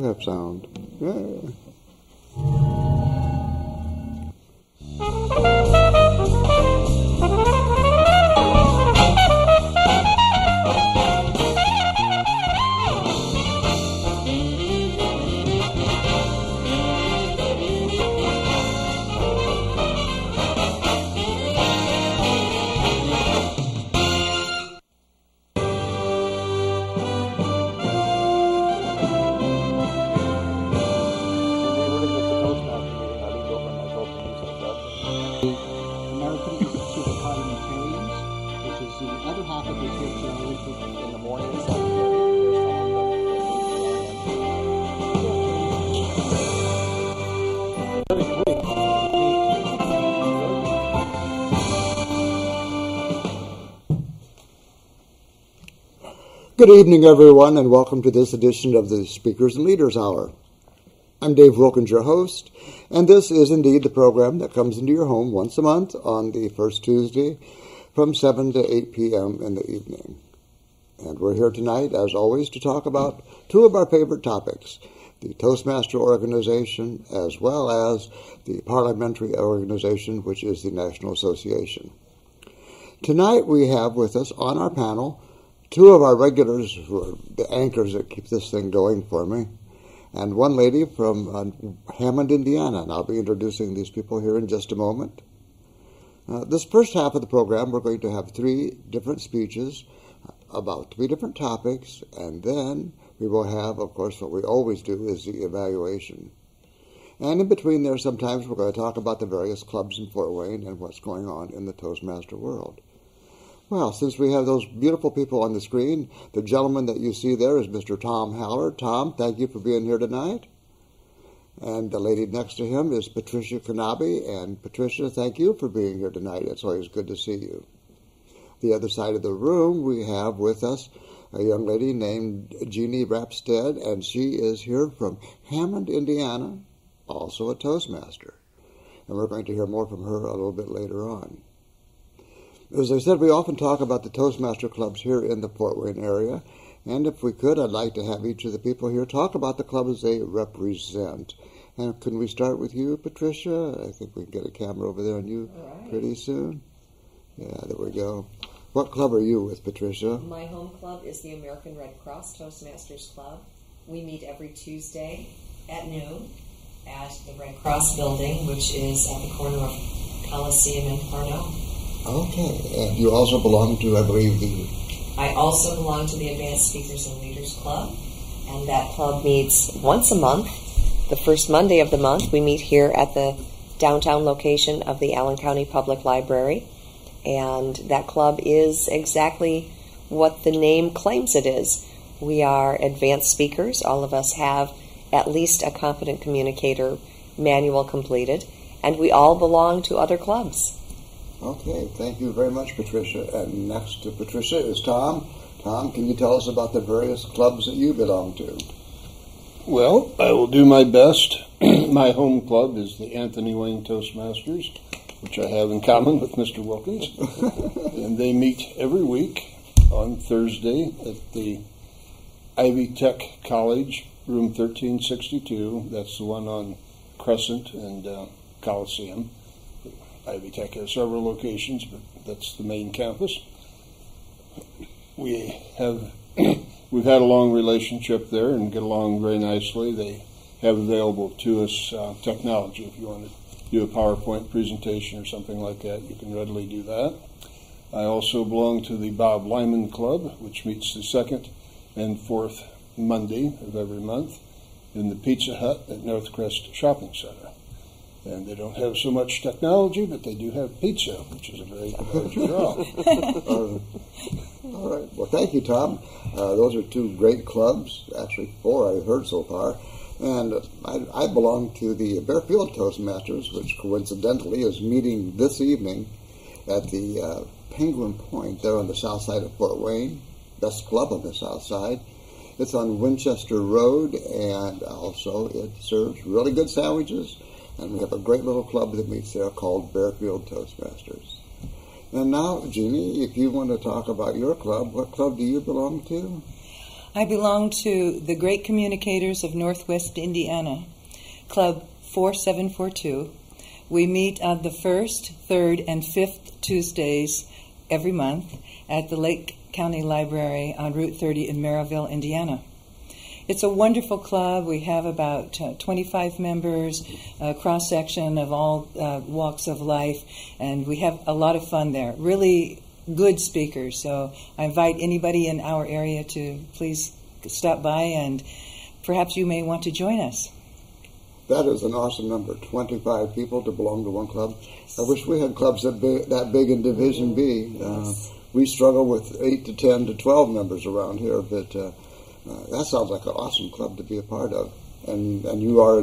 have sound. Yeah. Good evening, everyone, and welcome to this edition of the Speakers and Leaders Hour. I'm Dave Wilkins, your host, and this is indeed the program that comes into your home once a month on the first Tuesday from 7 to 8 p.m. in the evening. And we're here tonight, as always, to talk about two of our favorite topics, the Toastmaster organization as well as the parliamentary organization, which is the National Association. Tonight we have with us on our panel two of our regulars who are the anchors that keep this thing going for me, and one lady from Hammond, Indiana, and I'll be introducing these people here in just a moment. This first half of the program, we're going to have three different speeches about three different topics, and then we will have, of course, what we always do is the evaluation. And in between there, sometimes we're going to talk about the various clubs in Fort Wayne and what's going on in the Toastmaster world. Well, since we have those beautiful people on the screen, the gentleman that you see there is Mr. Tom Haller. Tom, thank you for being here tonight. And the lady next to him is Patricia Knaebe. And Patricia, thank you for being here tonight. It's always good to see you. The other side of the room, we have with us a young lady named Jeannie Rapstad, and she is here from Hammond, Indiana, also a Toastmaster. And we're going to hear more from her a little bit later on. As I said, we often talk about the Toastmaster clubs here in the Fort Wayne area, and if we could, I'd like to have each of the people here talk about the clubs they represent. And can we start with you, Patricia? I think we can get a camera over there on you pretty soon. Yeah, there we go. What club are you with, Patricia? My home club is the American Red Cross Toastmasters Club. We meet every Tuesday at noon at the Red Cross building, which is at the corner of Coliseum and Parnell. Okay, and you also belong to, I believe, I also belong to the Advanced Speakers and Leaders Club, and that club meets once a month. The first Monday of the month, we meet here at the downtown location of the Allen County Public Library, and that club is exactly what the name claims it is. We are advanced speakers. All of us have at least a competent communicator manual completed, and we all belong to other clubs. Okay, thank you very much, Patricia. And next to Patricia is Tom. Tom, can you tell us about the various clubs that you belong to? Well, I will do my best. My home club is the Anthony Wayne Toastmasters, which I have in common with Mr. Wilkins. And they meet every week on Thursday at the Ivy Tech College, room 1362. That's the one on Crescent and Coliseum. Ivy Tech has several locations, but that's the main campus. We've had a long relationship there and get along very nicely. They have available to us technology. If you want to do a PowerPoint presentation or something like that, you can readily do that. I also belong to the Bob Lyman Club, which meets the second and fourth Monday of every month in the Pizza Hut at Northcrest Shopping Center. And they don't have so much technology, but they do have pizza, which is a very large draw. All right. Well, thank you, Tom. Those are two great clubs, actually four I've heard so far. And I belong to the Bearfield Toastmasters, which coincidentally is meeting this evening at the Penguin Point there on the south side of Fort Wayne. Best club on the south side. It's on Winchester Road, and also it serves really good sandwiches. And we have a great little club that meets there called Bearfield Toastmasters. And now, Jeannie, if you want to talk about your club, what club do you belong to? I belong to the Great Communicators of Northwest Indiana, Club 4742. We meet on the first, third, and fifth Tuesdays every month at the Lake County Library on Route 30 in Maryville, Indiana. It's a wonderful club. We have about 25 members, a cross-section of all walks of life, and we have a lot of fun there. Really good speakers, so I invite anybody in our area to please stop by, and perhaps you may want to join us. That is an awesome number, 25 people to belong to one club. I wish we had clubs that big in Division B. We struggle with 8 to 10 to 12 members around here, but that sounds like an awesome club to be a part of. And you are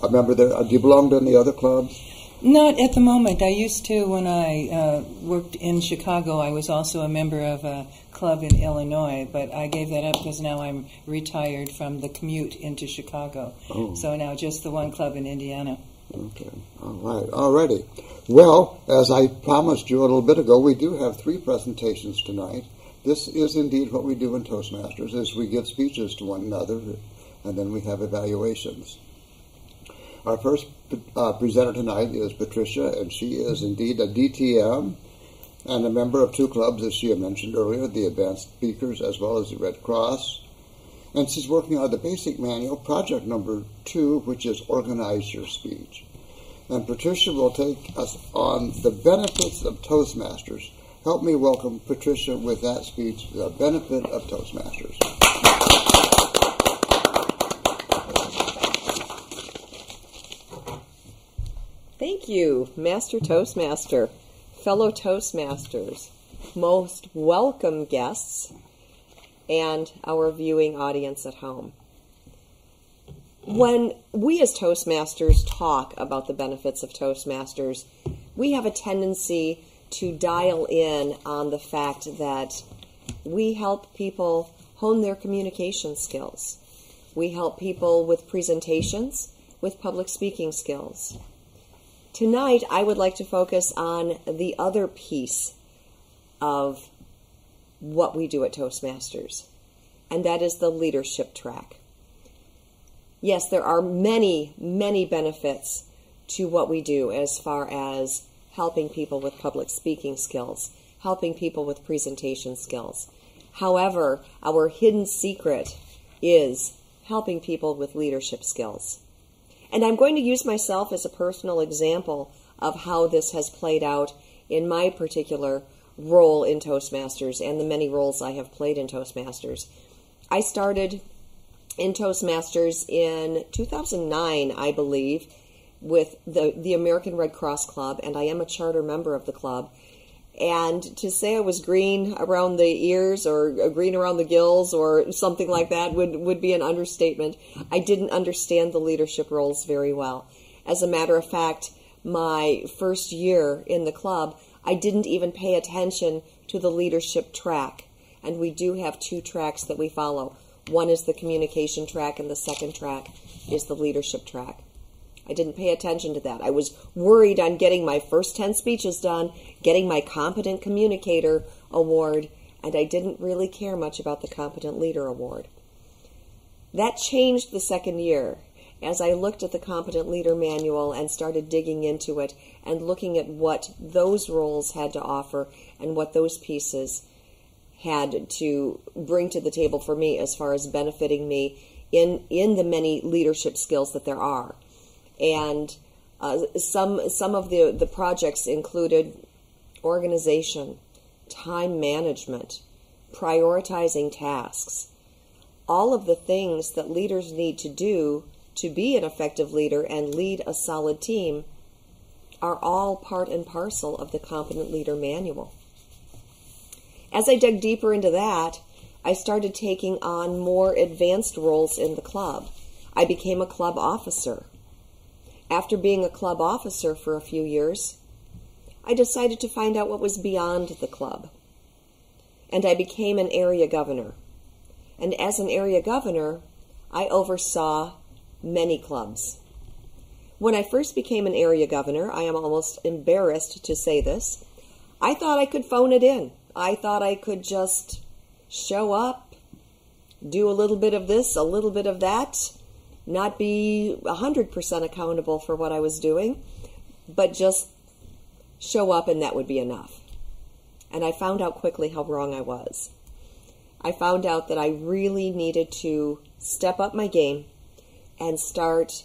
a member there. Do you belong to any other clubs? Not at the moment. I used to when I worked in Chicago. I was also a member of a club in Illinois, but I gave that up because now I'm retired from the commute into Chicago. Oh. So now just the one club in Indiana. Okay. All right. Alrighty. Well, as I promised you a little bit ago, we do have 3 presentations tonight. This is indeed what we do in Toastmasters, is we give speeches to one another, and then we have evaluations. Our first presenter tonight is Patricia, and she is indeed a DTM and a member of 2 clubs, as she had mentioned earlier, the Advanced Speakers as well as the Red Cross. And she's working on the basic manual, project number 2, which is Organize Your Speech. And Patricia will take us on the benefits of Toastmasters. Help me welcome Patricia with that speech, the benefit of Toastmasters. Thank you, Master Toastmaster, fellow Toastmasters, most welcome guests, and our viewing audience at home. When we as Toastmasters talk about the benefits of Toastmasters, we have a tendency to dial in on the fact that we help people hone their communication skills. We help people with presentations, with public speaking skills. Tonight, I would like to focus on the other piece of what we do at Toastmasters, and that is the leadership track. Yes, there are many, many benefits to what we do as far as helping people with public speaking skills, helping people with presentation skills. However, our hidden secret is helping people with leadership skills. And I'm going to use myself as a personal example of how this has played out in my particular role in Toastmasters and the many roles I have played in Toastmasters. I started in Toastmasters in 2009, I believe, with the American Red Cross Club, and I am a charter member of the club. And to say I was green around the ears or green around the gills or something like that would be an understatement. I didn't understand the leadership roles very well. As a matter of fact, my first year in the club, I didn't even pay attention to the leadership track. And we do have 2 tracks that we follow. One is the communication track, and the second track is the leadership track. I didn't pay attention to that. I was worried on getting my first 10 speeches done, getting my Competent Communicator Award, and I didn't really care much about the Competent Leader Award. That changed the second year as I looked at the Competent Leader Manual and started digging into it and looking at what those roles had to offer and what those pieces had to bring to the table for me as far as benefiting me in the many leadership skills that there are. And some of the projects included organization, time management, prioritizing tasks, all of the things that leaders need to do to be an effective leader and lead a solid team are all part and parcel of the Competent Leader Manual. As I dug deeper into that, I started taking on more advanced roles in the club. I became a club officer. After being a club officer for a few years, I decided to find out what was beyond the club. And I became an area governor. And as an area governor, I oversaw many clubs. When I first became an area governor, I am almost embarrassed to say this, I thought I could phone it in. I thought I could just show up, do a little bit of this, a little bit of that, not be 100% accountable for what I was doing, but just show up and that would be enough. And I found out quickly how wrong I was. I found out that I really needed to step up my game and start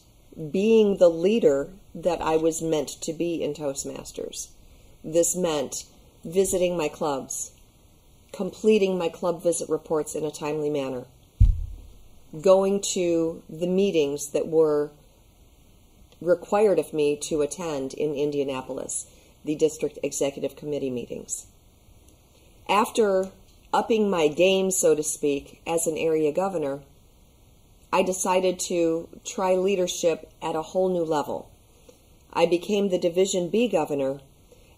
being the leader that I was meant to be in Toastmasters. This meant visiting my clubs, completing my club visit reports in a timely manner, going to the meetings that were required of me to attend in Indianapolis, the district executive committee meetings. After upping my game, so to speak, as an area governor, I decided to try leadership at a whole new level. I became the Division B governor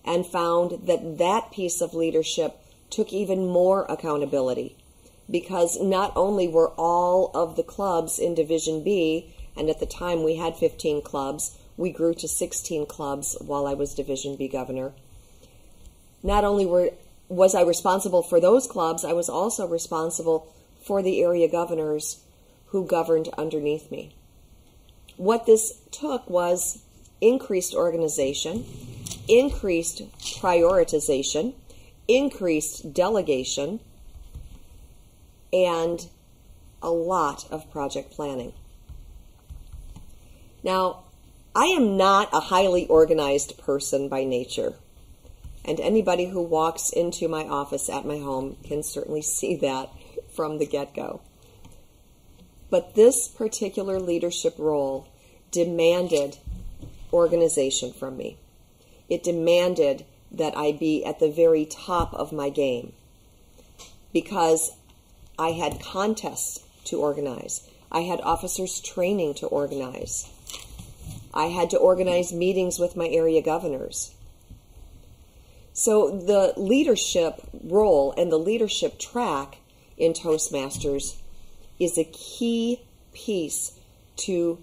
and found that that piece of leadership took even more accountability, because not only were all of the clubs in Division B, and at the time we had 15 clubs, we grew to 16 clubs while I was Division B governor. Not only was I responsible for those clubs, I was also responsible for the area governors who governed underneath me. What this took was increased organization, increased prioritization, increased delegation, and a lot of project planning. Now, I am not a highly organized person by nature, and anybody who walks into my office at my home can certainly see that from the get-go. But this particular leadership role demanded organization from me. It demanded that I be at the very top of my game, because I had contests to organize. I had officers training to organize. I had to organize meetings with my area governors. So the leadership role and the leadership track in Toastmasters is a key piece to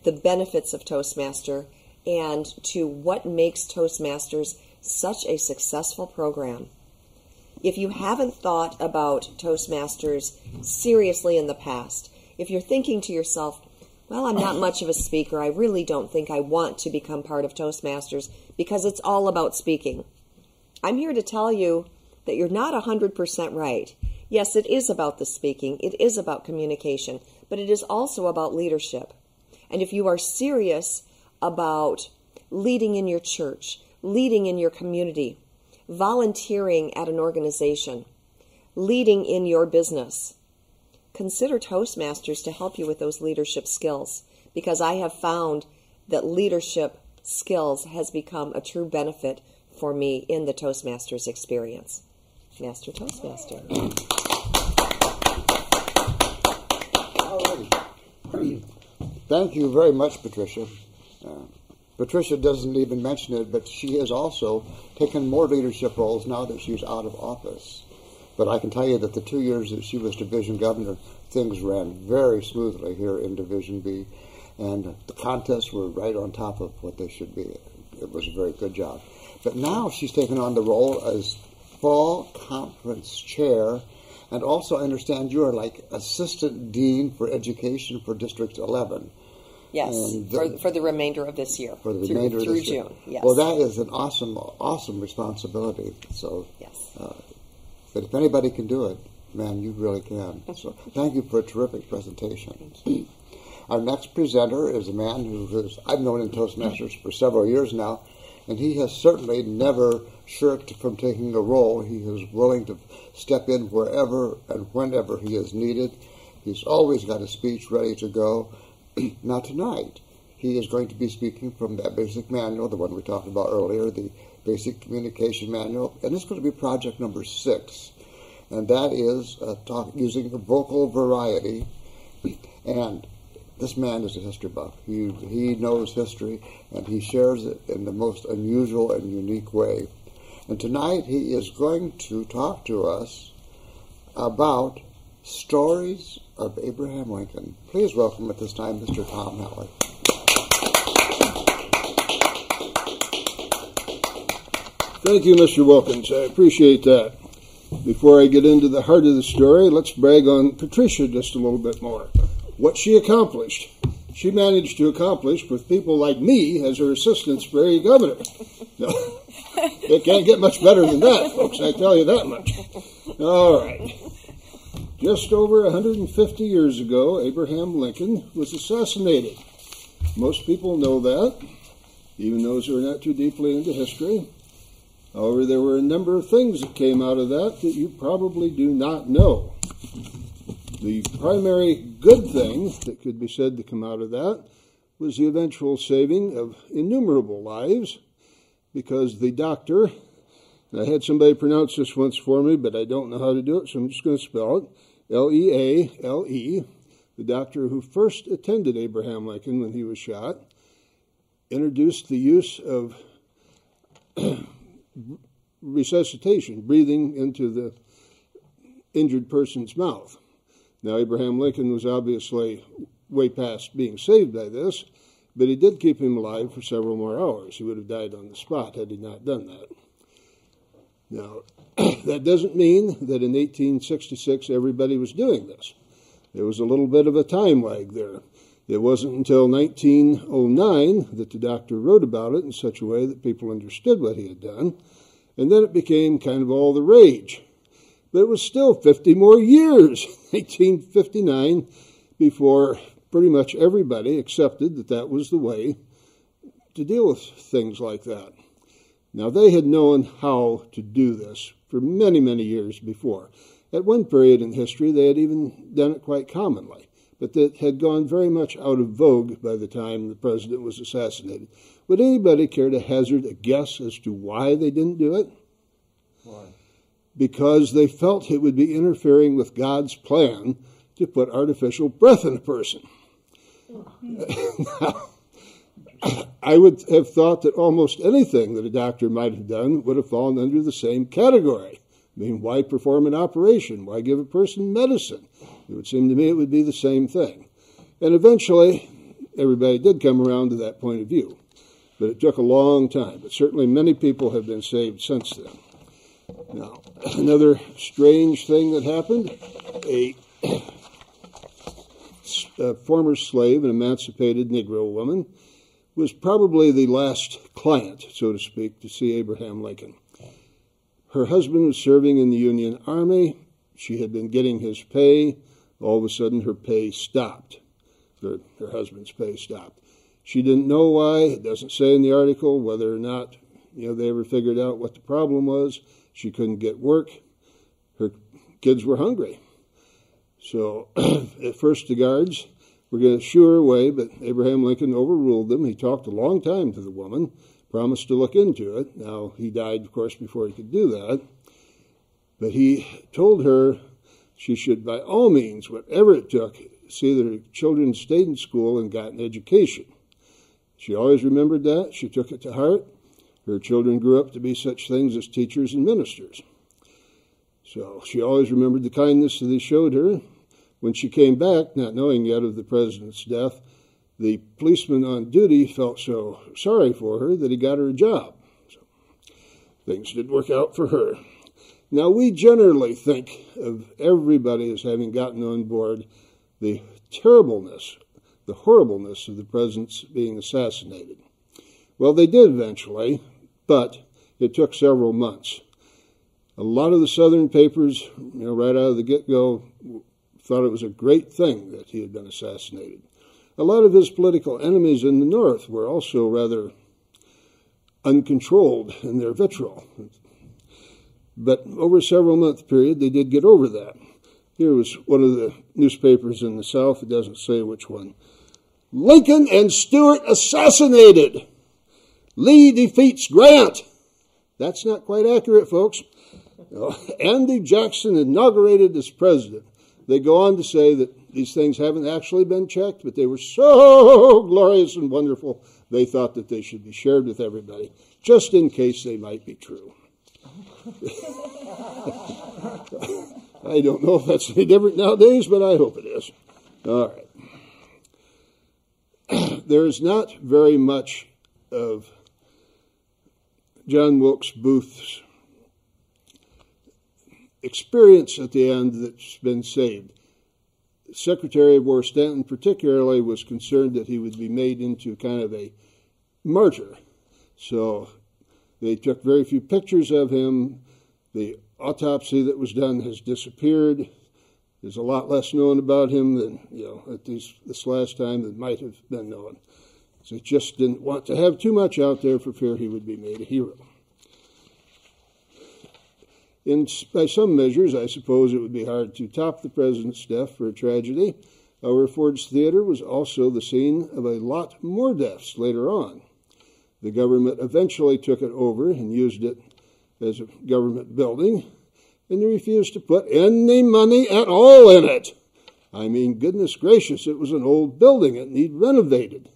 the benefits of Toastmaster and to what makes Toastmasters such a successful program. If you haven't thought about Toastmasters seriously in the past, if you're thinking to yourself, well, I'm not much of a speaker, I really don't think I want to become part of Toastmasters because it's all about speaking, I'm here to tell you that you're not 100% right. Yes, it is about the speaking, it is about communication, but it is also about leadership. And if you are serious about leading in your church, leading in your community, volunteering at an organization, leading in your business, consider Toastmasters to help you with those leadership skills, because I have found that leadership skills has become a true benefit for me in the Toastmasters experience. Master Toastmaster. Thank you very much, Patricia. Patricia doesn't even mention it, but she has also taken more leadership roles now that she's out of office. But I can tell you that the 2 years that she was division governor, things ran very smoothly here in Division B, and the contests were right on top of what they should be. It was a very good job. But now she's taken on the role as fall conference chair, and also I understand you are like assistant dean for education for District 11. Yes, for the remainder of this year. For the remainder of this year. Through June, yes. Well, that is an awesome responsibility. So, yes. But if anybody can do it, man, you really can. So thank you for a terrific presentation. Thank you. Our next presenter is a man I've known in Toastmasters for several years now, and he has certainly never shirked from taking a role. He is willing to step in wherever and whenever he is needed. He's always got a speech ready to go. Now tonight, he is going to be speaking from that basic manual, the one we talked about earlier, the Basic Communication Manual, and it's going to be project number 6, and that is using vocal variety. And this man is a history buff. He knows history, and he shares it in the most unusual and unique way. And tonight he is going to talk to us about stories of Abraham Lincoln. Please welcome at this time Mr. Tom Howard. Thank you, Mr. Wilkins. I appreciate that. Before I get into the heart of the story, let's brag on Patricia just a little bit more. What she accomplished. She managed to accomplish with people like me as her assistants for a governor. No, it can't get much better than that, folks, I tell you that much. All right. Just over 150 years ago, Abraham Lincoln was assassinated. Most people know that, even those who are not too deeply into history. However, there were a number of things that came out of that you probably do not know. The primary good thing that could be said to come out of that was the eventual saving of innumerable lives, because the doctor, and I had somebody pronounce this once for me, but I don't know how to do it, so I'm just going to spell it, Leale, the doctor who first attended Abraham Lincoln when he was shot, introduced the use of resuscitation, breathing into the injured person's mouth. Now, Abraham Lincoln was obviously way past being saved by this, but he did keep him alive for several more hours. He would have died on the spot had he not done that. Now, that doesn't mean that in 1866 everybody was doing this. There was a little bit of a time lag there. It wasn't until 1909 that the doctor wrote about it in such a way that people understood what he had done, and then it became kind of all the rage. But it was still 50 more years, 1859, before pretty much everybody accepted that that was the way to deal with things like that. Now, they had known how to do this for many, many years before. At one period in history, they had even done it quite commonly, but that had gone very much out of vogue by the time the president was assassinated. Would anybody care to hazard a guess as to why they didn't do it? Why? Because they felt it would be interfering with God's plan to put artificial breath in a person. Now, I would have thought that almost anything that a doctor might have done would have fallen under the same category. I mean, why perform an operation? Why give a person medicine? It would seem to me it would be the same thing. And eventually, everybody did come around to that point of view. But it took a long time. But certainly many people have been saved since then. Now, another strange thing that happened, a former slave, an emancipated Negro woman, was probably the last client, so to speak, to see Abraham Lincoln. Her husband was serving in the Union Army. She had been getting his pay. All of a sudden, her pay stopped. Her husband's pay stopped. She didn't know why. It doesn't say in the article whether or not they ever figured out what the problem was. She couldn't get work. Her kids were hungry. So at first the guards were going to shoo her away, but Abraham Lincoln overruled them. He talked a long time to the woman, promised to look into it. Now, he died, of course, before he could do that. But he told her she should, by all means, whatever it took, see that her children stayed in school and got an education. She always remembered that. She took it to heart. Her children grew up to be such things as teachers and ministers. So she always remembered the kindness that they showed her. When she came back, not knowing yet of the president's death, the policeman on duty felt so sorry for her that he got her a job. So things did work out for her. Now, we generally think of everybody as having gotten on board the terribleness, the horribleness of the president's being assassinated. Well, they did eventually, but it took several months. A lot of the Southern papers, right out of the get-go, thought it was a great thing that he had been assassinated. A lot of his political enemies in the North were also rather uncontrolled in their vitriol. But over a several-month period, they did get over that. Here was one of the newspapers in the South. It doesn't say which one. Lincoln and Stuart assassinated. Lee defeats Grant. That's not quite accurate, folks. Andy Jackson inaugurated as president. They go on to say that these things haven't actually been checked, but they were so glorious and wonderful, they thought that they should be shared with everybody, just in case they might be true. I don't know if that's any different nowadays, but I hope it is. All right. There's not very much of John Wilkes Booth's experience at the end that's been saved. Secretary of War Stanton particularly was concerned that he would be made into kind of a martyr. So they took very few pictures of him. The autopsy that was done has disappeared. There's a lot less known about him than, at this last time that might have been known. So they just didn't want to have too much out there for fear he would be made a hero. By some measures, I suppose it would be hard to top the president's death for a tragedy. However, Ford's Theater was also the scene of a lot more deaths later on. The government eventually took it over and used it as a government building, and they refused to put any money at all in it. I mean, goodness gracious, it was an old building. It needed renovated.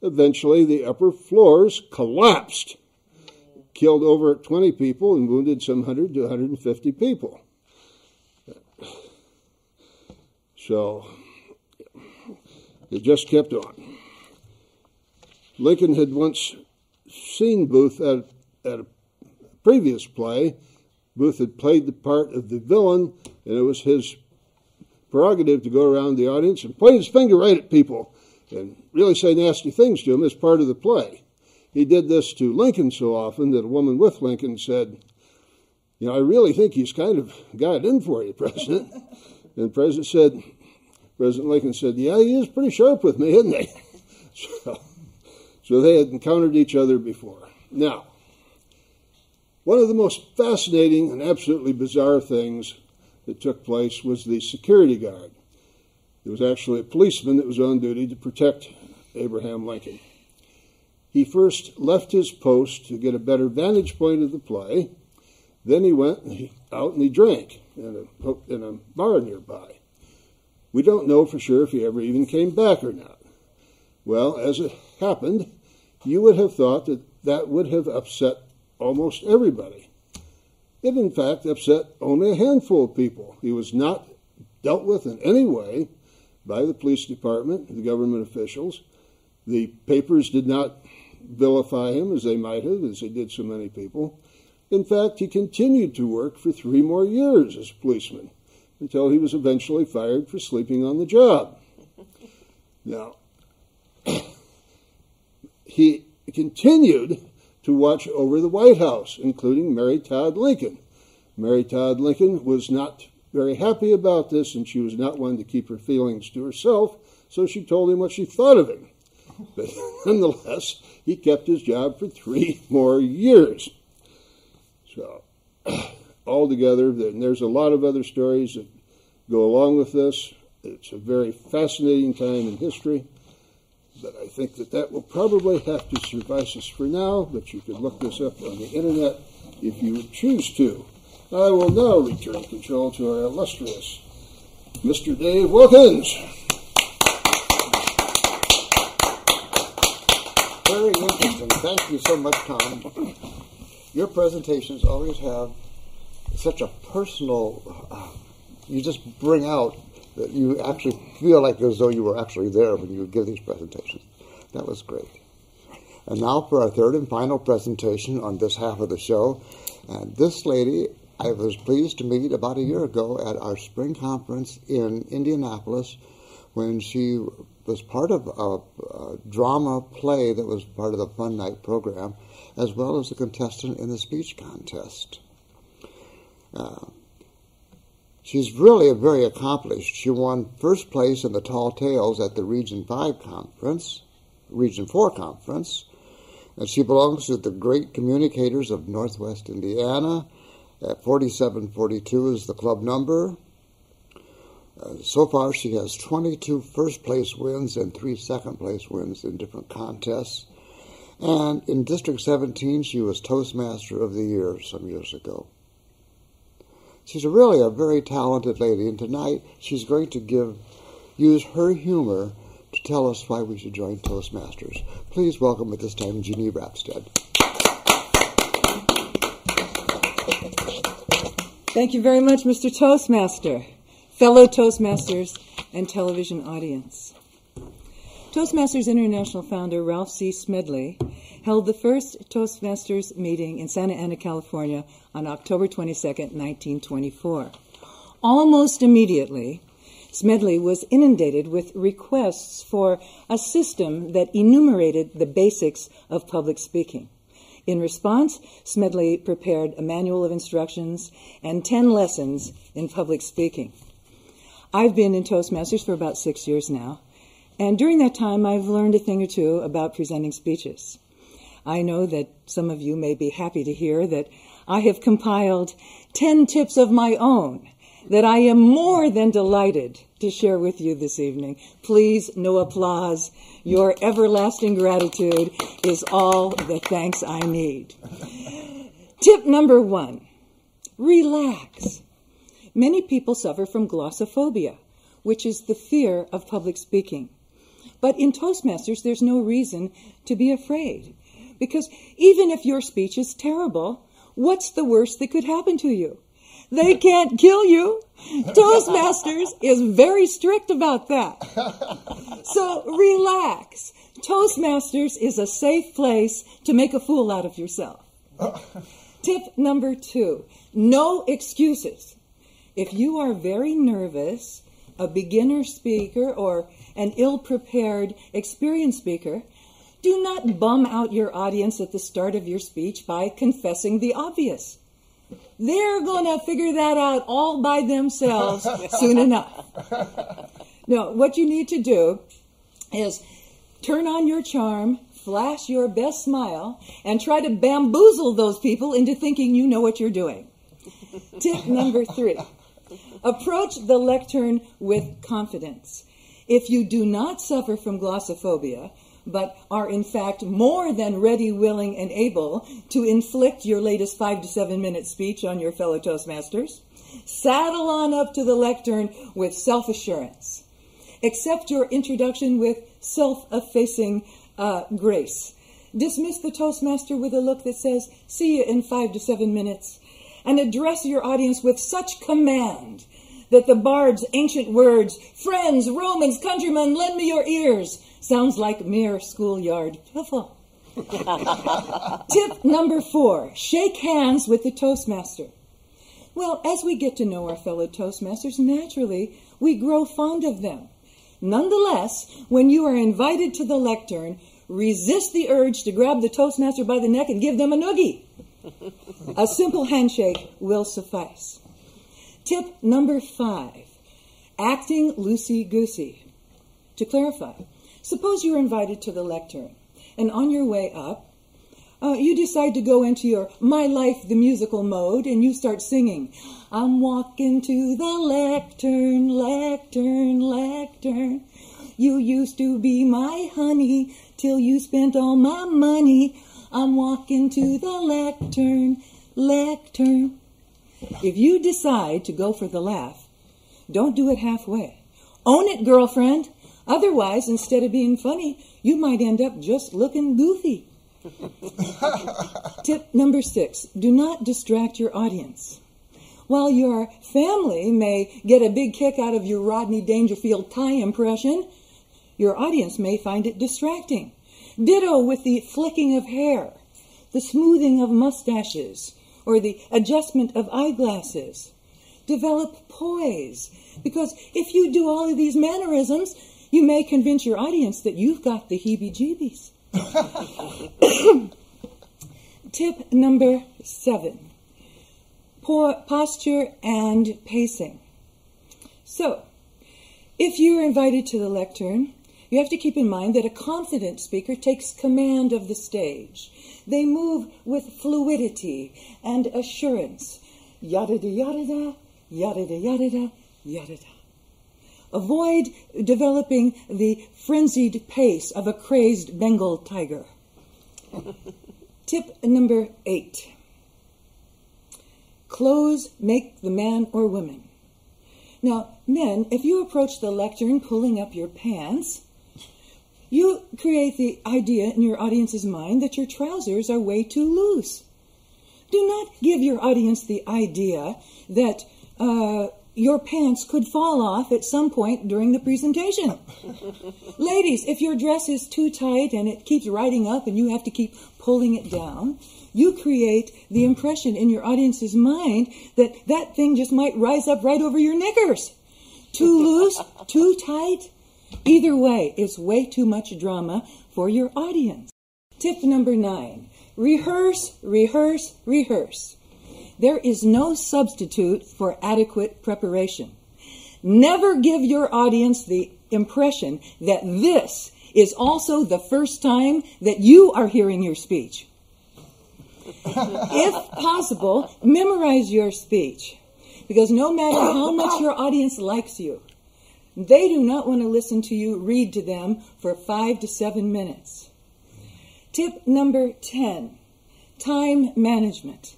Eventually, the upper floors collapsed, killed over 20 people and wounded some 100 to 150 people. So it just kept on. Lincoln had once seen Booth at a previous play. Booth had played the part of the villain, and it was his prerogative to go around the audience and point his finger right at people and really say nasty things to them as part of the play. He did this to Lincoln so often that a woman with Lincoln said, I really think he's kind of got it in for you, President. And President Lincoln said, yeah, he is pretty sharp with me, isn't he? So they had encountered each other before. Now, one of the most fascinating and absolutely bizarre things that took place was the security guard. There was actually a policeman that was on duty to protect Abraham Lincoln. He first left his post to get a better vantage point of the play. Then he went out and he drank in a bar nearby. We don't know for sure if he ever even came back or not. Well, as it happened, you would have thought that would have upset almost everybody. It, in fact, upset only a handful of people. He was not dealt with in any way by the police department, the government officials. The papers did not vilify him as they might have, as they did so many people. In fact, he continued to work for 3 more years as a policeman until he was eventually fired for sleeping on the job. Now, he continued to watch over the White House, including Mary Todd Lincoln. Mary Todd Lincoln was not very happy about this, and she was not one to keep her feelings to herself, so she told him what she thought of him. But nonetheless, he kept his job for 3 more years. So, altogether, there's a lot of other stories that go along with this. It's a very fascinating time in history, but I think that will probably have to suffice us for now, but you can look this up on the internet if you would choose to. I will now return control to our illustrious Mr. Dave Wilkins. Very interesting. Thank you so much, Tom. Your presentations always have such a personal, you just bring out that you actually feel like as though you were actually there when you give these presentations. That was great. And now for our third and final presentation on this half of the show. And this lady I was pleased to meet about a year ago at our spring conference in Indianapolis when she was part of a drama play that was part of the Fun Night program, as well as a contestant in the speech contest. She's really very accomplished. She won first place in the Tall Tales at the Region 4 conference, and she belongs to the Great Communicators of Northwest Indiana. At 4742 is the club number. So far, she has 22 first-place wins and 3 second-place wins in different contests. And in District 17, she was Toastmaster of the Year some years ago. She's really a very talented lady, and tonight she's going to use her humor to tell us why we should join Toastmasters. Please welcome at this time Jeannie Rapstad. Thank you very much, Mr. Toastmaster, fellow Toastmasters, and television audience. Toastmasters International founder Ralph C. Smedley held the first Toastmasters meeting in Santa Ana, California on October 22nd, 1924. Almost immediately, Smedley was inundated with requests for a system that enumerated the basics of public speaking. In response, Smedley prepared a manual of instructions and 10 lessons in public speaking. I've been in Toastmasters for about 6 years now, and during that time I've learned a thing or two about presenting speeches. I know that some of you may be happy to hear that I have compiled 10 tips of my own that I am more than delighted to share with you this evening. Please, no applause. Your everlasting gratitude is all the thanks I need. Tip number 1, relax. Many people suffer from glossophobia, which is the fear of public speaking. But in Toastmasters, there's no reason to be afraid, because even if your speech is terrible, what's the worst that could happen to you? They can't kill you. Toastmasters is very strict about that. So relax. Toastmasters is a safe place to make a fool out of yourself. Tip number 2, no excuses. If you are very nervous, a beginner speaker, or an ill-prepared, experienced speaker, do not bum out your audience at the start of your speech by confessing the obvious. They're going to figure that out all by themselves soon enough. No, what you need to do is turn on your charm, flash your best smile, and try to bamboozle those people into thinking you know what you're doing. Tip number 3, approach the lectern with confidence. If you do not suffer from glossophobia, but are in fact more than ready, willing, and able to inflict your latest 5 to 7 minute speech on your fellow Toastmasters, saddle on up to the lectern with self-assurance. Accept your introduction with self-effacing grace. Dismiss the Toastmaster with a look that says, "See you in 5 to 7 minutes," and address your audience with such command that the bard's ancient words, "Friends, Romans, countrymen, lend me your ears," sounds like mere schoolyard piffle. Tip number 4, shake hands with the Toastmaster. Well, as we get to know our fellow Toastmasters, naturally, we grow fond of them. Nonetheless, when you are invited to the lectern, resist the urge to grab the Toastmaster by the neck and give them a noogie. A simple handshake will suffice. Tip number 5, acting loosey-goosey. To clarify, suppose you're invited to the lectern, and on your way up, you decide to go into your My Life the Musical mode, and you start singing, "I'm walking to the lectern, lectern, lectern. You used to be my honey till you spent all my money. I'm walking to the lectern, lectern." If you decide to go for the laugh, don't do it halfway. Own it, girlfriend. Otherwise, instead of being funny, you might end up just looking goofy. Tip number 6, do not distract your audience. While your family may get a big kick out of your Rodney Dangerfield tie impression, your audience may find it distracting. Ditto with the flicking of hair, the smoothing of mustaches, or the adjustment of eyeglasses. Develop poise, because if you do all of these mannerisms, you may convince your audience that you've got the heebie-jeebies. Tip number 7, posture and pacing. So, if you're invited to the lectern, you have to keep in mind that a confident speaker takes command of the stage. They move with fluidity and assurance. Yada-da-yada-da, yada-da-yada-da, yada-da. Avoid developing the frenzied pace of a crazed Bengal tiger. Tip number 8. Clothes make the man or woman. Now, men, if you approach the lectern pulling up your pants, you create the idea in your audience's mind that your trousers are way too loose. Do not give your audience the idea that your pants could fall off at some point during the presentation. Ladies, if your dress is too tight and it keeps riding up and you have to keep pulling it down, you create the impression in your audience's mind that that thing just might rise up right over your knickers. Too loose, too tight. Either way, it's way too much drama for your audience. Tip number 9, rehearse, rehearse, rehearse. There is no substitute for adequate preparation. Never give your audience the impression that this is also the first time that you are hearing your speech. If possible, memorize your speech, because no matter how much your audience likes you, they do not want to listen to you read to them for 5 to 7 minutes. Tip number 10, time management.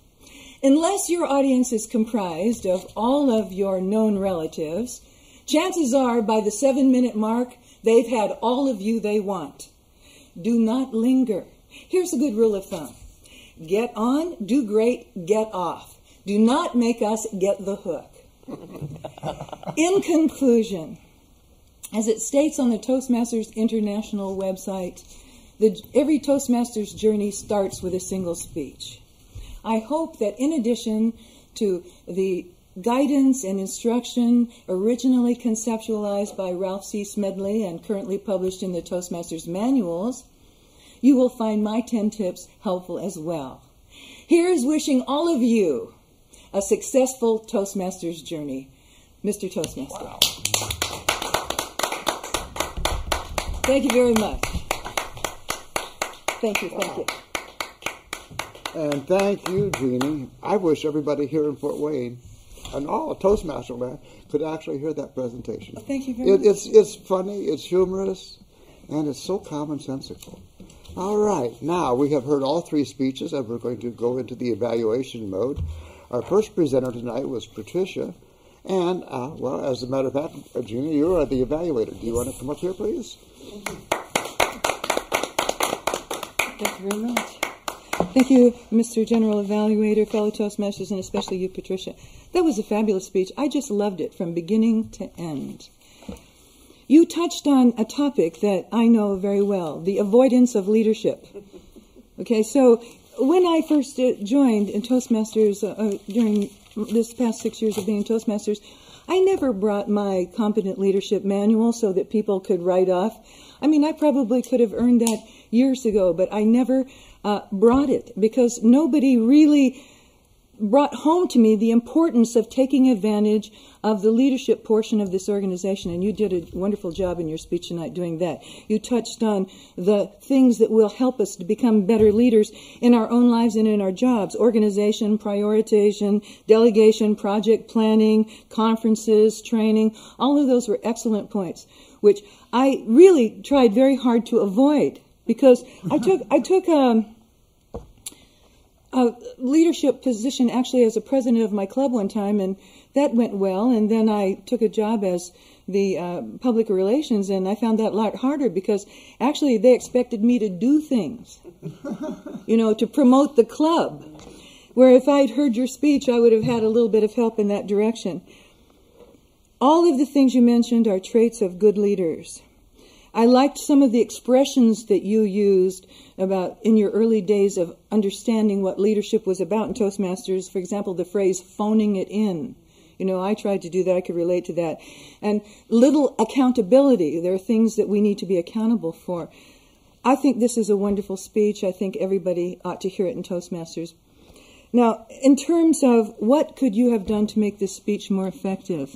Unless your audience is comprised of all of your known relatives, chances are by the 7-minute mark, they've had all of you they want. Do not linger. Here's a good rule of thumb. Get on, do great, get off. Do not make us get the hook. In conclusion, as it states on the Toastmasters International website, every Toastmasters journey starts with a single speech. I hope that in addition to the guidance and instruction originally conceptualized by Ralph C. Smedley and currently published in the Toastmasters manuals, you will find my 10 tips helpful as well. Here's wishing all of you a successful Toastmasters journey. Mr. Toastmaster. Wow. Thank you very much. Thank you, thank you. And thank you, Jeannie. I wish everybody here in Fort Wayne and all of Toastmaster land could actually hear that presentation. Thank you very much. It's funny, it's humorous, and it's so commonsensical. All right, now we have heard all 3 speeches, and we're going to go into the evaluation mode. Our first presenter tonight was Patricia, and, well, as a matter of fact, Jeannie, you are the evaluator. Do you want to come up here, please? Thank you very much. Thank you, Mr. General Evaluator, fellow Toastmasters, and especially you, Patricia. That was a fabulous speech. I just loved it from beginning to end. You touched on a topic that I know very well, the avoidance of leadership. Okay, so when I first joined in Toastmasters during this past 6 years of being Toastmasters, I never brought my competent leadership manual so that people could write off. I mean, I probably could have earned that years ago, but I never brought it because nobody really brought home to me the importance of taking advantage of the leadership portion of this organization, and you did a wonderful job in your speech tonight doing that. You touched on the things that will help us to become better leaders in our own lives and in our jobs: organization, prioritization, delegation, project planning, conferences, training. All of those were excellent points, which I really tried very hard to avoid because I took a leadership position actually as a president of my club one time, and that went well. And then I took a job as the public relations, and I found that a lot harder because actually they expected me to do things, you know, to promote the club, where if I'd heard your speech, I would have had a little bit of help in that direction. All of the things you mentioned are traits of good leaders. I liked some of the expressions that you used about in your early days of understanding what leadership was about in Toastmasters. For example, the phrase phoning it in. You know, I tried to do that. I could relate to that. And little accountability. There are things that we need to be accountable for. I think this is a wonderful speech. I think everybody ought to hear it in Toastmasters. Now, in terms of what could you have done to make this speech more effective?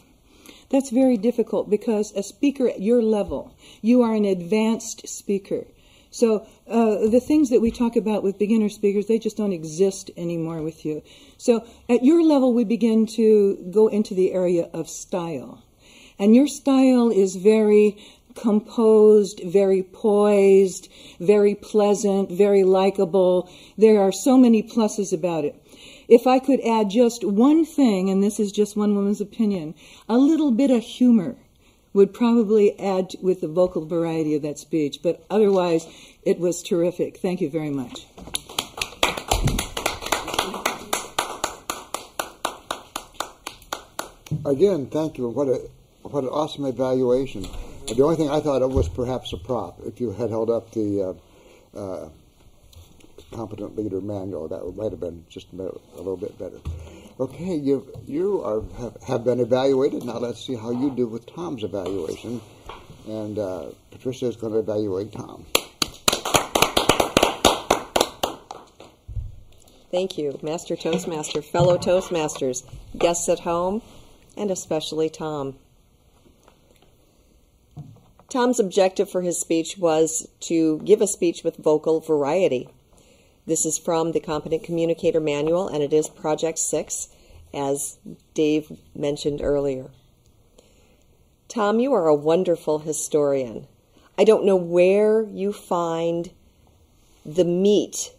That's very difficult because a speaker at your level, you are an advanced speaker. So the things that we talk about with beginner speakers, they just don't exist anymore with you. So at your level, we begin to go into the area of style. And your style is very composed, very poised, very pleasant, very likable. There are so many pluses about it. If I could add just one thing, and this is just one woman's opinion, a little bit of humor would probably add with the vocal variety of that speech. But otherwise, it was terrific. Thank you very much. Again, thank you. What an awesome evaluation. The only thing I thought of was perhaps a prop. If you had held up the competent leader manual, that might have been just a little bit better. Okay, you have been evaluated. Now let's see how you do with Tom's evaluation. And Patricia is going to evaluate Tom. Thank you, Master Toastmaster, fellow Toastmasters, guests at home, and especially Tom. Tom's objective for his speech was to give a speech with vocal variety. This is from the Competent Communicator Manual, and it is Project 6, as Dave mentioned earlier. Tom, you are a wonderful historian. I don't know where you find the meat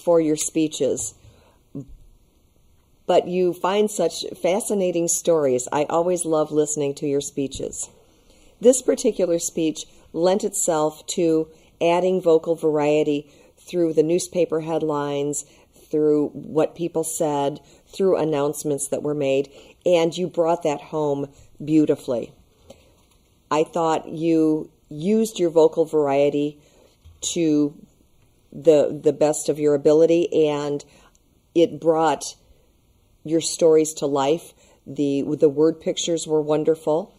for your speeches, but you find such fascinating stories. I always love listening to your speeches. This particular speech lent itself to adding vocal variety through the newspaper headlines, through what people said, through announcements that were made, and you brought that home beautifully. I thought you used your vocal variety to the best of your ability, and it brought your stories to life. The word pictures were wonderful,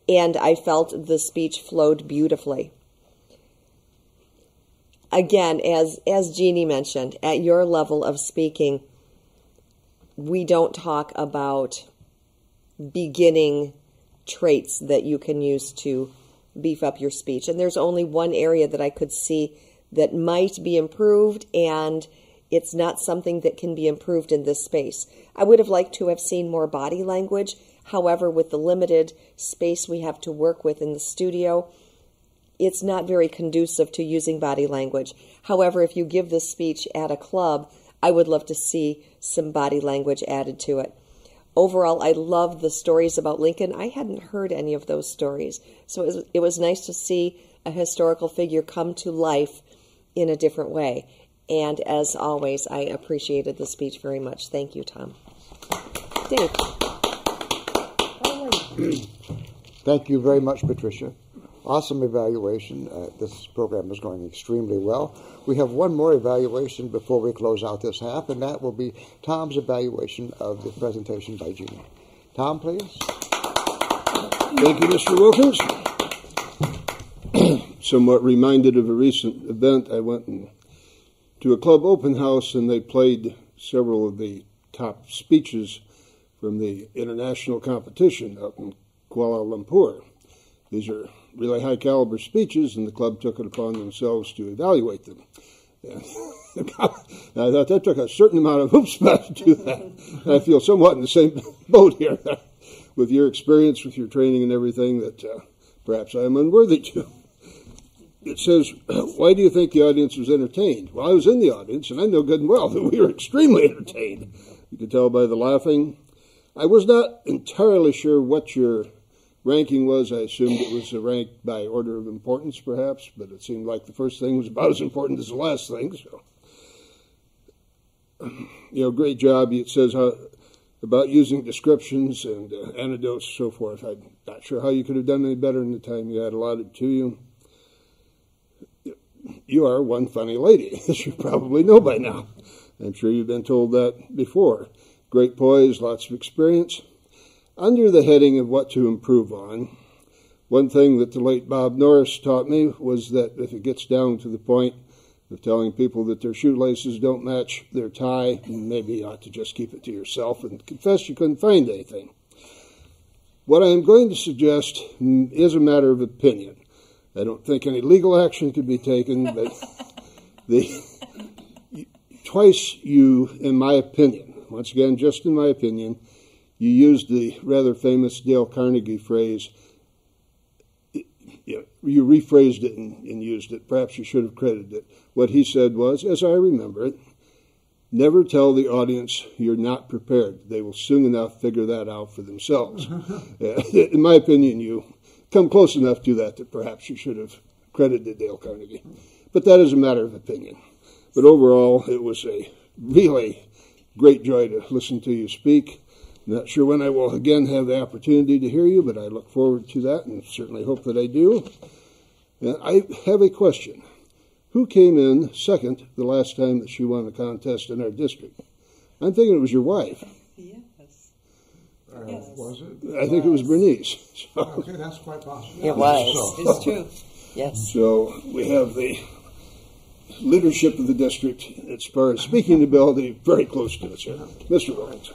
and I felt the speech flowed beautifully. Again, as Jeannie mentioned, at your level of speaking, we don't talk about beginning traits that you can use to beef up your speech. And there's only one area that I could see that might be improved, and it's not something that can be improved in this space. I would have liked to have seen more body language. However, with the limited space we have to work with in the studio, it's not very conducive to using body language. However, if you give this speech at a club, I would love to see some body language added to it. Overall, I love the stories about Lincoln. I hadn't heard any of those stories. So it was nice to see a historical figure come to life in a different way. And as always, I appreciated the speech very much. Thank you, Tom. Dave. Thank you very much, Patricia. Awesome evaluation. This program is going extremely well. We have one more evaluation before we close out this half, and that will be Tom's evaluation of the presentation by Jeannie. Tom, please. Thank you, Mr. Wilkins. Somewhat reminded of a recent event. I went to a club open house, and they played several of the top speeches from the international competition out in Kuala Lumpur. These are really high-caliber speeches, and the club took it upon themselves to evaluate them. And I thought that took a certain amount of chutzpah to do that. And I feel somewhat in the same boat here with your experience, with your training and everything, that perhaps I am unworthy to. It says, why do you think the audience was entertained? Well, I was in the audience, and I know good and well that we were extremely entertained. You could tell by the laughing. I was not entirely sure what your ranking was. I assumed it was a rank by order of importance, perhaps, but it seemed like the first thing was about as important as the last thing. So, great job. It says about using descriptions and anecdotes and so forth. I'm not sure how you could have done any better in the time you had allotted to you. You are one funny lady, as you probably know by now. I'm sure you've been told that before. Great poise, lots of experience. Under the heading of what to improve on, one thing that the late Bob Norris taught me was that if it gets down to the point of telling people that their shoelaces don't match their tie, maybe you ought to just keep it to yourself and confess you couldn't find anything. What I'm going to suggest is a matter of opinion. I don't think any legal action could be taken, but twice you, in my opinion, once again, just in my opinion, you used the rather famous Dale Carnegie phrase. You rephrased it and used it. Perhaps you should have credited it. What he said was, as I remember it, never tell the audience you're not prepared. They will soon enough figure that out for themselves. In my opinion, you come close enough to that perhaps you should have credited Dale Carnegie. But that is a matter of opinion. But overall, it was a really great joy to listen to you speak. Not sure when I will again have the opportunity to hear you, but I look forward to that and certainly hope that I do. I have a question. Who came in second the last time that she won a contest in our district? I'm thinking it was your wife. Yes. Was it? I think it was Bernice. Okay, that's quite possible. It was. It's true. Yes. So we have the leadership of the district, as far as speaking ability, very close to us here. Mr. Wilkins.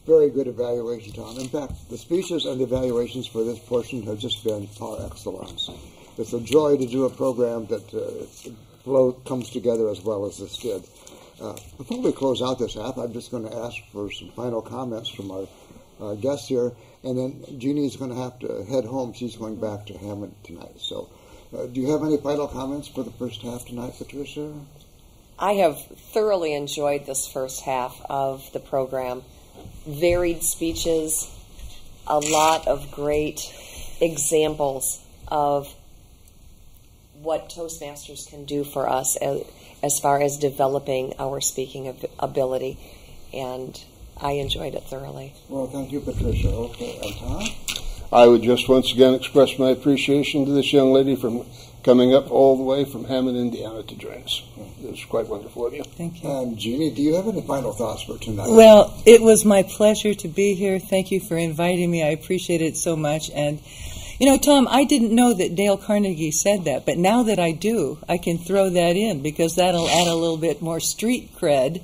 Very good evaluation, Tom. In fact, the speeches and evaluations for this portion have just been par excellence. It's a joy to do a program that comes together as well as this did. Before we close out this half, I'm just going to ask for some final comments from our guests here, and then Jeannie's going to have to head home. She's going back to Hammond tonight. So do you have any final comments for the first half tonight, Patricia? I have thoroughly enjoyed this first half of the program. Varied speeches, a lot of great examples of what Toastmasters can do for us as far as developing our speaking ability, and I enjoyed it thoroughly. Well, thank you, Patricia. Okay, and Tom? I would just once again express my appreciation to this young lady from coming up all the way from Hammond, Indiana to join us. It was quite wonderful of you. Thank you. And Jeannie, do you have any final thoughts for tonight? Well, it was my pleasure to be here. Thank you for inviting me. I appreciate it so much. And, you know, Tom, I didn't know that Dale Carnegie said that, but now that I do, I can throw that in because that'll add a little bit more street cred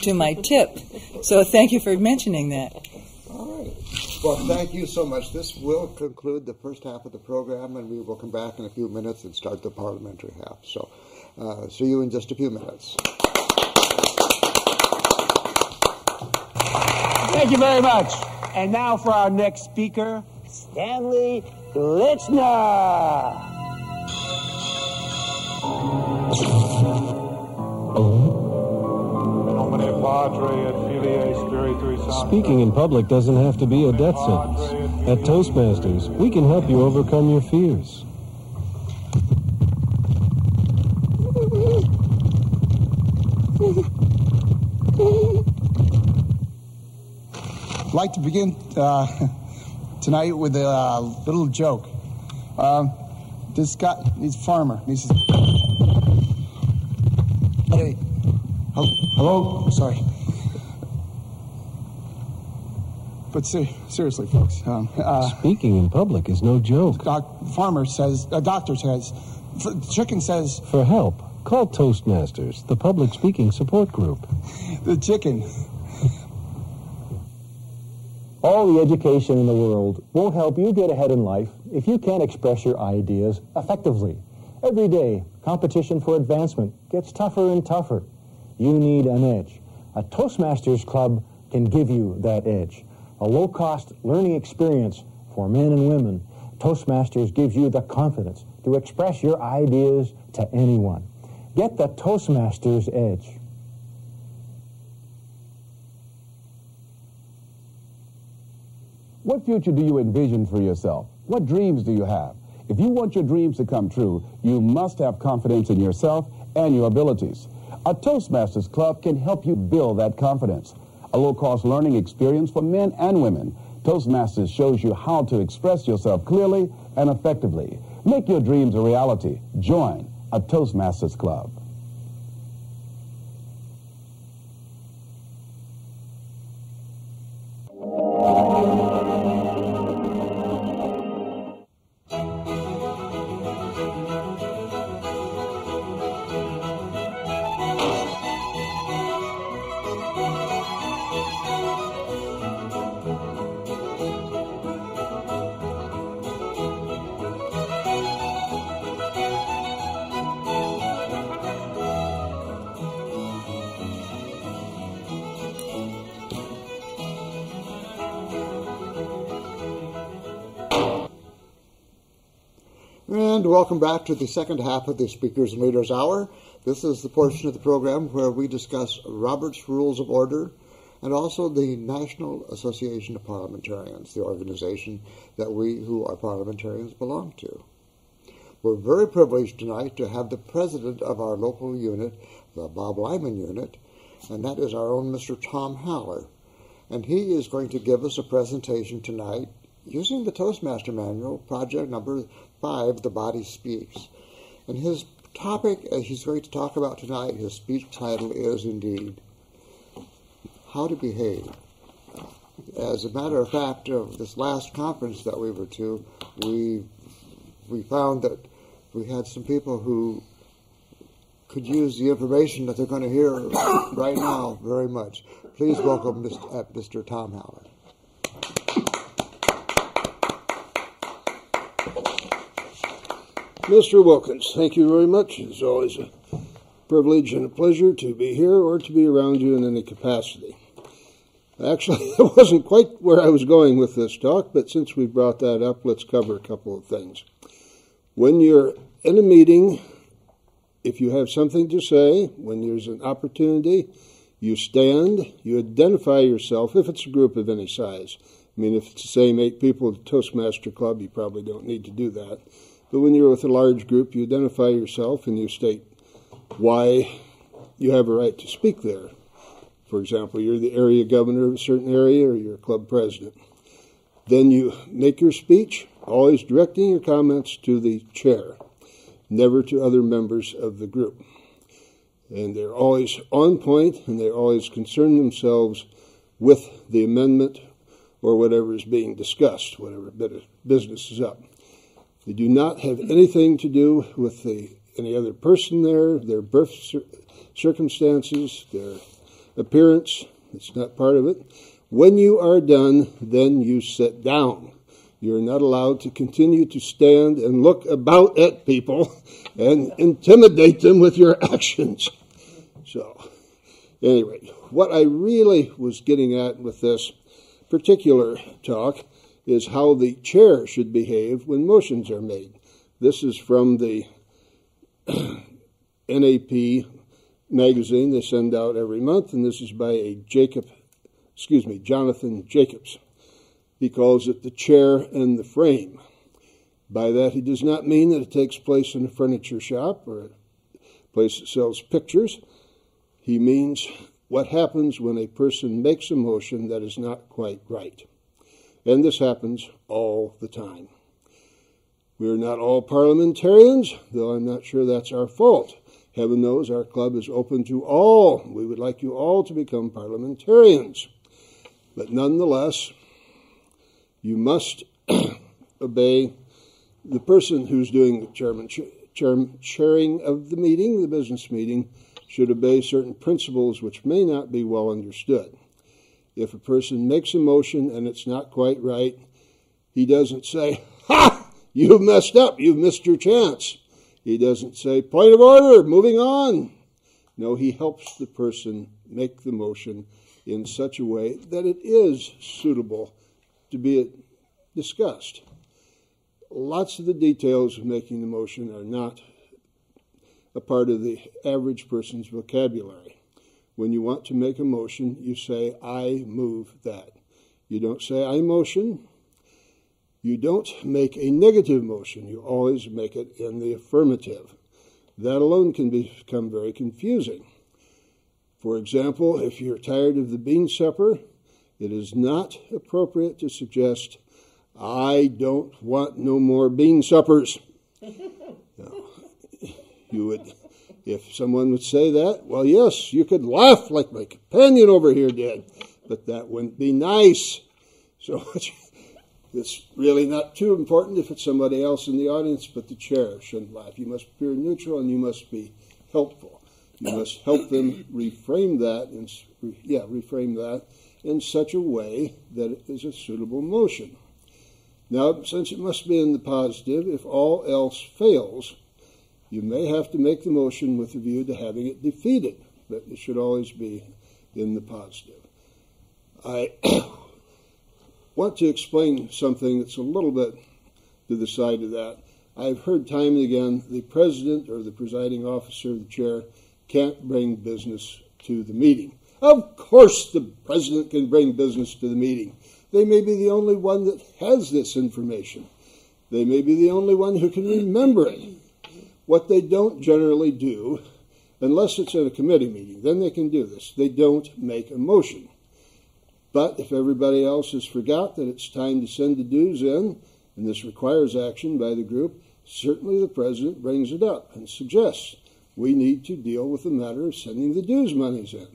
to my tip. So thank you for mentioning that. All right. Well, thank you so much. This will conclude the first half of the program, and we will come back in a few minutes and start the parliamentary half. So see you in just a few minutes. Thank you very much. And now for our next speaker, Stanley Litzner. Speaking in public doesn't have to be a death sentence. At Toastmasters, we can help you overcome your fears. I'd like to begin tonight with a little joke. This guy, he's a farmer. He says, "Hey, hello, sorry." But seriously, folks. Speaking in public is no joke. Farmer says, doctor says, chicken says... For help, call Toastmasters, the public speaking support group. The chicken. All the education in the world won't help you get ahead in life if you can't express your ideas effectively. Every day, competition for advancement gets tougher and tougher. You need an edge. A Toastmasters club can give you that edge. A low-cost learning experience for men and women. Toastmasters gives you the confidence to express your ideas to anyone. Get the Toastmasters edge. What future do you envision for yourself? What dreams do you have? If you want your dreams to come true, you must have confidence in yourself and your abilities. A Toastmasters club can help you build that confidence. A low-cost learning experience for men and women. Toastmasters shows you how to express yourself clearly and effectively. Make your dreams a reality. Join a Toastmasters club. And welcome back to the second half of the Speakers and Leaders Hour. This is the portion of the program where we discuss Robert's Rules of Order and also the National Association of Parliamentarians, the organization that we who are parliamentarians belong to. We're very privileged tonight to have the president of our local unit, the Bob Lyman unit, and that is our own Mr. Tom Haller. And he is going to give us a presentation tonight using the Toastmaster Manual, project number 5, The Body Speaks. And his topic, as he's going to talk about tonight, his speech title is indeed How to Behave. As a matter of fact, of this last conference that we were to, we found that we had some people who could use the information that they're going to hear right now very much. Please welcome Mr. Tom Haller. Mr. Wilkins, thank you very much. It's always a privilege and a pleasure to be here or to be around you in any capacity. Actually, it wasn't quite where I was going with this talk, but since we brought that up, let's cover a couple of things. When you're in a meeting, if you have something to say, when there's an opportunity, you stand, you identify yourself, if it's a group of any size. I mean, if it's the same 8 people at the Toastmaster Club, you probably don't need to do that. But when you're with a large group, you identify yourself and you state why you have a right to speak there. For example, you're the area governor of a certain area or you're a club president. Then you make your speech, always directing your comments to the chair, never to other members of the group. And they're always on point, and they always concern themselves with the amendment or whatever is being discussed, whatever bit of business is up. They do not have anything to do with any other person there, their birth circumstances, their appearance. It's not part of it. When you are done, then you sit down. You're not allowed to continue to stand and look about at people and intimidate them with your actions. So, anyway, what I really was getting at with this particular talk is how the chair should behave when motions are made. This is from the NAP magazine they send out every month, and this is by a Jonathan Jacobs. He calls it the chair and the frame. By that, he does not mean that it takes place in a furniture shop or a place that sells pictures. He means what happens when a person makes a motion that is not quite right. And this happens all the time. We are not all parliamentarians, though I'm not sure that's our fault. Heaven knows our club is open to all. We would like you all to become parliamentarians. But nonetheless, you must obey the person who's doing the chairing of the meeting, the business meeting, should obey certain principles which may not be well understood. If a person makes a motion and it's not quite right, he doesn't say, "Ha! You've messed up. You've missed your chance." He doesn't say, "Point of order, moving on." No, he helps the person make the motion in such a way that it is suitable to be discussed. Lots of the details of making the motion are not a part of the average person's vocabulary. When you want to make a motion, you say, "I move that." You don't say, "I motion." You don't make a negative motion. You always make it in the affirmative. That alone can become very confusing. For example, if you're tired of the bean supper, it is not appropriate to suggest, "I don't want no more bean suppers." No. You would, if someone would say that, well, yes, you could laugh like my companion over here did, but that wouldn't be nice. So it's really not too important if it's somebody else in the audience, but the chair shouldn't laugh. You must appear neutral and you must be helpful. You must help them reframe that in such a way that it is a suitable motion. Now, since it must be in the positive, if all else fails, you may have to make the motion with a view to having it defeated, but it should always be in the positive. I want to explain something that's a little bit to the side of that. I've heard time and again the president or the presiding officer, the chair, can't bring business to the meeting. Of course the president can bring business to the meeting. They may be the only one that has this information. They may be the only one who can remember it. What they don't generally do, unless it's at a committee meeting, then they can do this. They don't make a motion. But if everybody else has forgot that it's time to send the dues in, and this requires action by the group, certainly the president brings it up and suggests we need to deal with the matter of sending the dues monies in.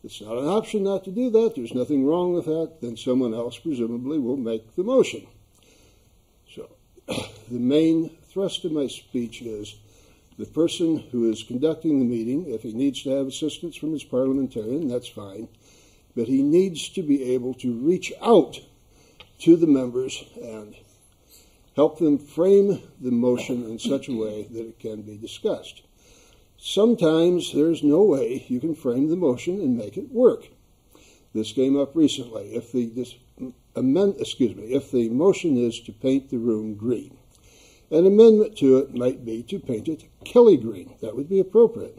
It's not an option not to do that. There's nothing wrong with that. Then someone else presumably will make the motion. So the main thrust of my speech is the person who is conducting the meeting, if he needs to have assistance from his parliamentarian, that's fine. But he needs to be able to reach out to the members and help them frame the motion in such a way that it can be discussed. Sometimes there's no way you can frame the motion and make it work. This came up recently. If the motion is to paint the room green, an amendment to it might be to paint it Kelly green. That would be appropriate.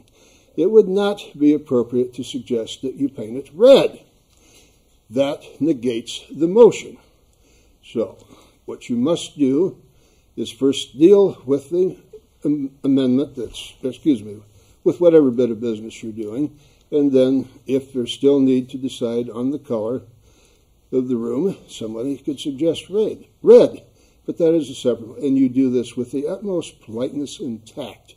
It would not be appropriate to suggest that you paint it red. That negates the motion. So what you must do is first deal with the amendment with whatever bit of business you're doing, and then if there's still need to decide on the color of the room, somebody could suggest red, but that is a separate one, and you do this with the utmost politeness and tact.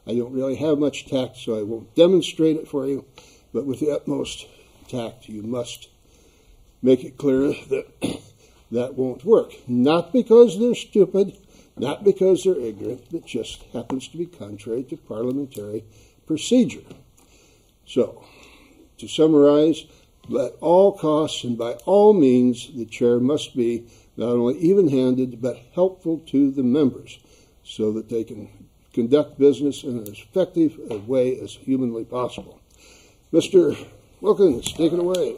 I don't really have much tact, so I won't demonstrate it for you, but with the utmost tact, you must make it clear that that won't work. Not because they're stupid, not because they're ignorant, but just happens to be contrary to parliamentary procedure. So, to summarize, at all costs and by all means, the chair must be not only even-handed, but helpful to the members so that they can conduct business in as effective a way as humanly possible. Mr. Wilkins, take it away.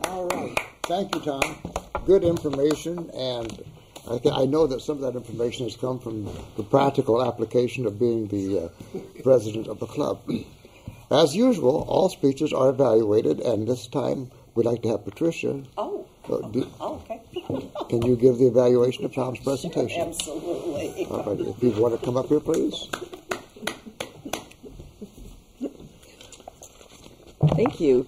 All right. Thank you, Tom. Good information, and I know that some of that information has come from the practical application of being the president of the club. As usual, all speeches are evaluated, and this time we'd like to have Patricia. Okay. Can you give the evaluation of Tom's presentation? Sure, absolutely. All right, if you want to come up here, please. Thank you.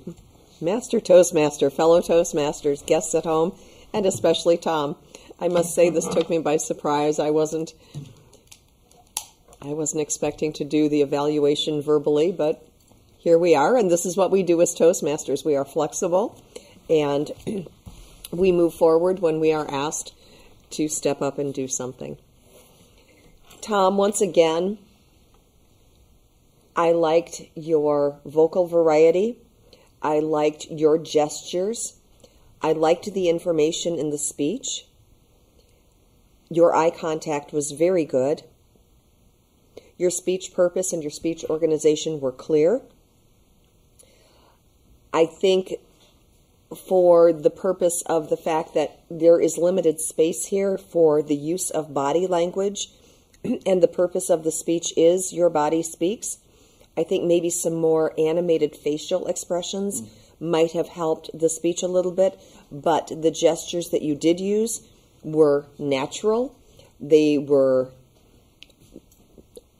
Master Toastmaster, fellow Toastmasters, guests at home, and especially Tom. I must say this took me by surprise. I wasn't expecting to do the evaluation verbally, but here we are, and this is what we do as Toastmasters. We are flexible, and we move forward when we are asked to step up and do something. Tom, once again, I liked your vocal variety. I liked your gestures. I liked the information in the speech. Your eye contact was very good. Your speech purpose and your speech organization were clear. I think for the purpose of the fact that there is limited space here for the use of body language, and the purpose of the speech is your body speaks, I think maybe some more animated facial expressions might have helped the speech a little bit, but the gestures that you did use were natural. They were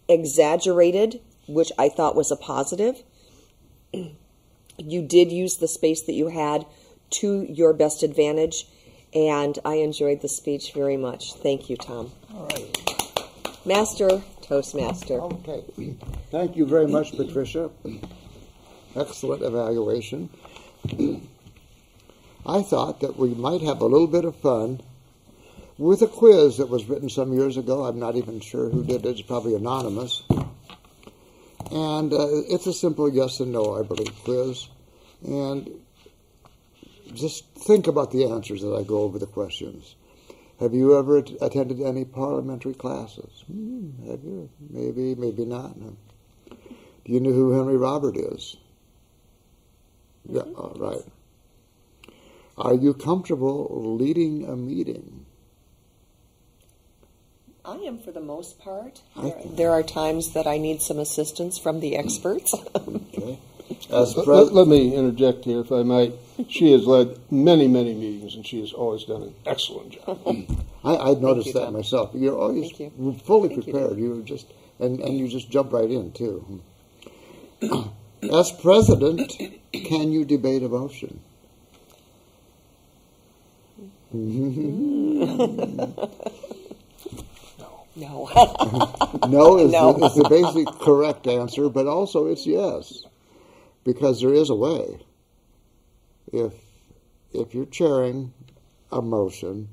exaggerated, which I thought was a positive. You did use the space that you had to your best advantage, and I enjoyed the speech very much. Thank you, Tom. All right. Master Toastmaster. Okay. Thank you very much, Patricia. Excellent evaluation. I thought that we might have a little bit of fun with a quiz that was written some years ago. I'm not even sure who did it. It's probably anonymous. And it's a simple yes and no, I believe, quiz. And just think about the answers as I go over the questions. Have you ever attended any parliamentary classes? Have you? Maybe, maybe not. No. Do you know who Henry Robert is? Yeah, all right. Are you comfortable leading a meeting? I am for the most part. There are times that I need some assistance from the experts. Okay. Let me interject here, if I might. She has led many, many meetings, and she has always done an excellent job. I noticed that myself. You're always fully prepared. You just and you just jump right in too. As president, can you debate a motion? No. No is the basic correct answer, but also it's yes, because there is a way. If you're chairing a motion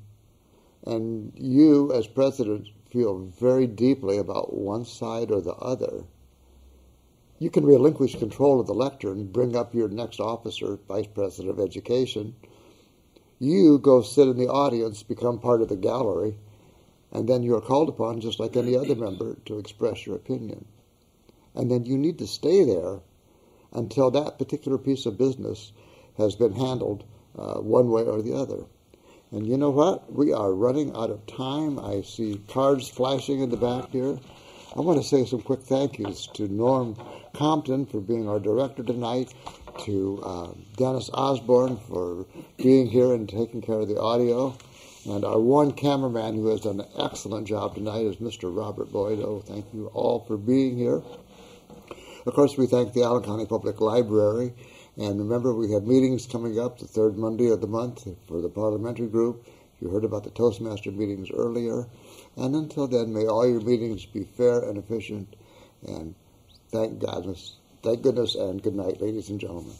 and you as president feel very deeply about one side or the other, you can relinquish control of the lectern and bring up your next officer, vice president of education. You go sit in the audience, become part of the gallery, and then you're called upon, just like any other member, to express your opinion. And then you need to stay there until that particular piece of business has been handled one way or the other. And you know what? We are running out of time. I see cards flashing in the back here. I want to say some quick thank yous to Norm Compton for being our director tonight, to Dennis Osborne for being here and taking care of the audio, and our one cameraman who has done an excellent job tonight is Mr. Robert Boyd. Oh, thank you all for being here. Of course, we thank the Allen County Public Library. And remember, we have meetings coming up the third Monday of the month for the parliamentary group. You heard about the Toastmaster meetings earlier. And until then, may all your meetings be fair and efficient. And thank goodness, and good night, ladies and gentlemen.